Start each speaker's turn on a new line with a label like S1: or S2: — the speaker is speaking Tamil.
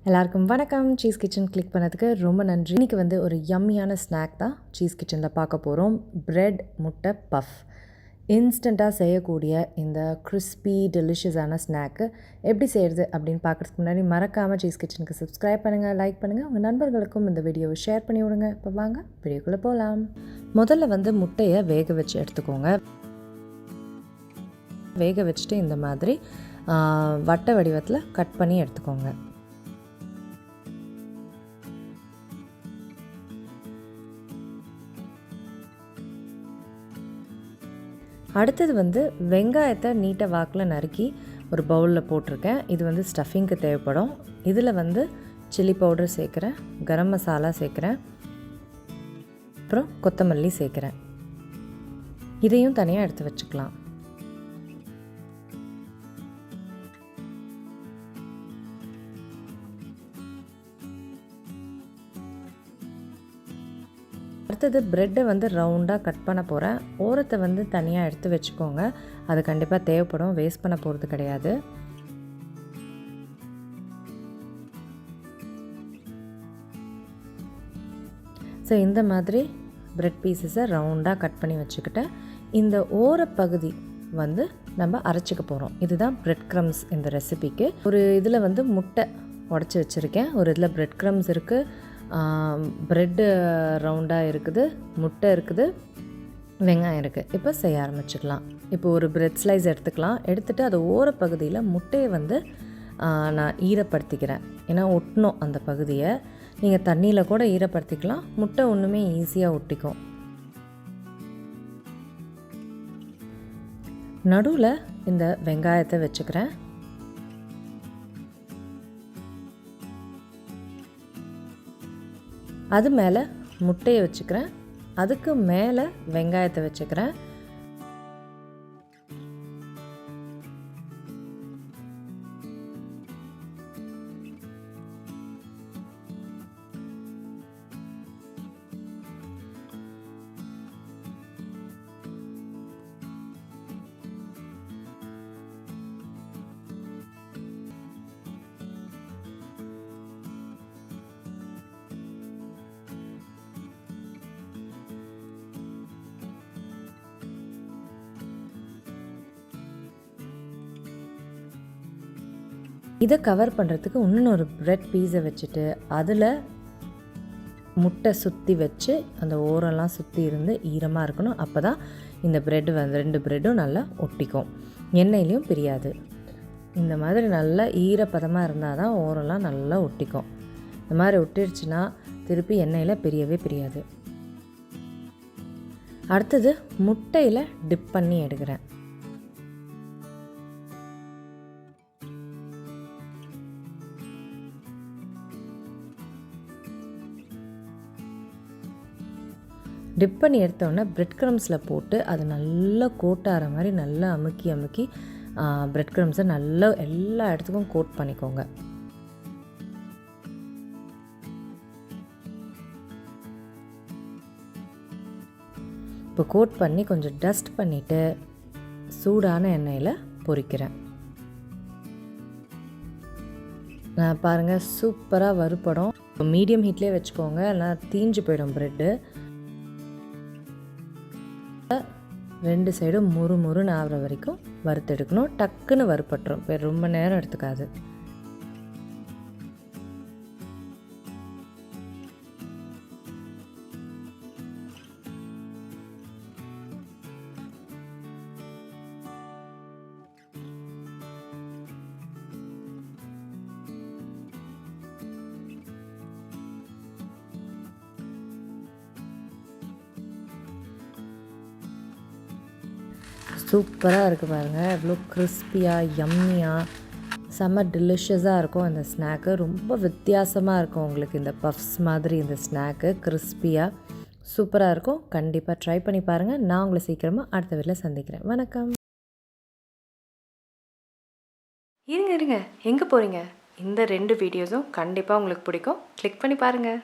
S1: எல்லாருக்கும் வணக்கம். சீஸ் கிச்சன் கிளிக் பண்ணதுக்கு ரொம்ப நன்றி. இன்றைக்கி வந்து ஒரு யம்மியான ஸ்நாக் தான் சீஸ் கிச்சனில் பார்க்க போகிறோம். பிரெட் முட்டை பஃப். இன்ஸ்டண்ட்டாக செய்யக்கூடிய இந்த கிறிஸ்பி டெலிஷியஸான ஸ்நாக்கு எப்படி செய்கிறது அப்படின்னு பார்க்குறதுக்கு முன்னாடி மறக்காமல் சீஸ் கிச்சனுக்கு சப்ஸ்கிரைப் பண்ணுங்கள், லைக் பண்ணுங்கள், உங்கள் நண்பர்களுக்கும் இந்த வீடியோவை ஷேர் பண்ணி விடுங்க. இப்போ வாங்க வீடியோக்குள்ளே போகலாம். முதல்ல வந்து முட்டையை வேக வச்சு எடுத்துக்கோங்க. வேக வச்சுட்டு இந்த மாதிரி வட்டை வடிவத்தில் கட் பண்ணி எடுத்துக்கோங்க. அடுத்தது வந்து வெங்காயத்தை நீட்டை வாக்கில் நறுக்கி ஒரு பவுலில் போட்டிருக்கேன். இது வந்து ஸ்டஃபிங்க்கு தேவைப்படும். இதில் வந்து சில்லி பவுடர் சேர்க்குறேன், கரம் மசாலா சேர்க்குறேன், அப்புறம் கொத்தமல்லி சேர்க்குறேன். இதையும் தனியாக எடுத்து வச்சுக்கலாம். அடுத்தது ப்ரெட்டை வந்து ரவுண்டாக கட் பண்ண போகிறேன். ஓரத்தை வந்து தனியாக எடுத்து வச்சுக்கோங்க. அது கண்டிப்பாக தேவைப்படும், வேஸ்ட் பண்ண போகிறது கிடையாது. ஸோ இந்த மாதிரி ப்ரெட் பீசஸை ரவுண்டாக கட் பண்ணி வச்சுக்கிட்டேன். இந்த ஓரப்பகுதி வந்து நம்ம அரைச்சிக்க போகிறோம். இதுதான் ப்ரெட் க்ரம்ஸ் இந்த ரெசிபிக்கு. ஒரு இதில் வந்து முட்டை உடச்சி வச்சுருக்கேன், ஒரு இதில் ப்ரெட் க்ரம்ஸ் இருக்குது, ப்ரெட்டு ரவுண்டாக இருக்குது, முட்டை இருக்குது, வெங்காயம் இருக்குது. இப்போ செய்ய ஆரம்பிச்சுக்கலாம். இப்போ ஒரு ப்ரெட் ஸ்லைஸ் எடுத்துக்கலாம். எடுத்துகிட்டு அது ஓரப்பகுதியில் முட்டையை வந்து நான் ஈரப்படுத்திக்கிறேன். ஏன்னா ஒட்டணும் அந்த பகுதியை. நீங்கள் தண்ணியில் கூட ஈரப்படுத்திக்கலாம். முட்டை ஒன்றுமே ஈஸியாக ஒட்டிக்கும். நடுவில் இந்த வெங்காயத்தை வச்சுக்கிறேன். அது மேலே முட்டையை வச்சுக்கிறேன். அதுக்கு மேலே வெங்காயத்தை வச்சுக்கிறேன். இதை கவர் பண்ணுறதுக்கு இன்னொரு ப்ரெட் பீஸை வச்சுட்டு அதில் முட்டை சுற்றி வச்சு அந்த ஓரெல்லாம் சுற்றி இருந்து ஈரமாக இருக்கணும். அப்போ தான் இந்த ப்ரெட்டு வந்து 2 ப்ரெட்டும் நல்லா ஒட்டிக்கும், எண்ணெயிலையும் பிரியாது. இந்த மாதிரி நல்லா ஈரப்பதமாக இருந்தால் தான் ஓரெல்லாம் நல்லா ஒட்டிக்கும். இந்த மாதிரி ஒட்டிடுச்சுன்னா திருப்பி எண்ணெயில் பிரியவே பிரியாது. அடுத்தது முட்டையில் டிப் பண்ணி எடுக்கிறேன். டிப் பண்ணி எடுத்தோடனே ப்ரெட் க்ரம்ஸில் போட்டு அது நல்லா கோட் ஆகிற மாதிரி நல்லா அமுக்கி ப்ரெட் க்ரம்ஸை நல்லா எல்லா இடத்துக்கும் கோட் பண்ணிக்கோங்க. இப்போ கோட் பண்ணி கொஞ்சம் டஸ்ட் பண்ணிவிட்டு சூடான எண்ணெயில் பொரிக்கிறேன். நான் பாருங்கள் சூப்பராக வறுப்படும். மீடியம் ஹீட்லேயே வச்சுக்கோங்க, இல்லைனா தீஞ்சு போயிடும் ப்ரெட்டு. 2 சைடும் முறுமுறுன்னு ஆகிற வரைக்கும் வறுத்தெடுக்கணும். டக்குன்னு வறுப்பட்டுரும், ரொம்ப நேரம் எடுத்துக்காது. சூப்பராக இருக்குது பாருங்கள், எவ்வளோ கிறிஸ்பியாக யம்மியாக செம்ம டெலிஷியஸாக இருக்கும் இந்த ஸ்நாக்கு. ரொம்ப வித்தியாசமாக இருக்கும் உங்களுக்கு இந்த பஃப்ஸ் மாதிரி இந்த ஸ்நாக்கு கிறிஸ்பியாக சூப்பராக இருக்கும். கண்டிப்பாக ட்ரை பண்ணி பாருங்கள். நான் உங்களை சீக்கிரமாக அடுத்த வீட்டில் சந்திக்கிறேன். வணக்கம். இருங்க எங்கே போகிறீங்க? இந்த 2 வீடியோஸும் கண்டிப்பாக உங்களுக்கு பிடிக்கும். கிளிக் பண்ணி பாருங்கள்.